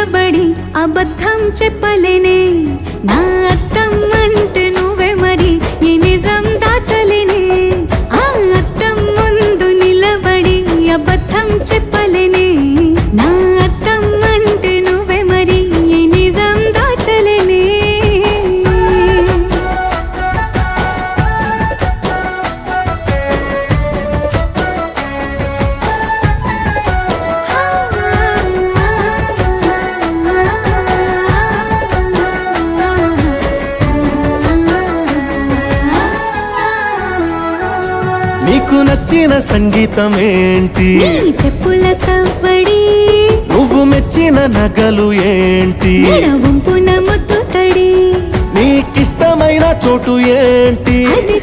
నిలబడి అబద్ధం చెప్పలేనే నా అద్దం అంటే నువ్వే మరి ఈ నిజం దాచలేనే ఆ అద్దం ముందు నిలబడి అబద్ధం చెప్పలేనే నా అద్దం అంటే నువ్వే మరి ఈ నిజం దాచలేనే నీకు నచ్చిన సంగీతం ఏంటి నీ చెప్పుల సవ్వడి నువ్వు మెచ్చిన నగలు ఏంటి వంపున ముద్దు తడి నీకిష్టమైన చోటు ఏంటి అది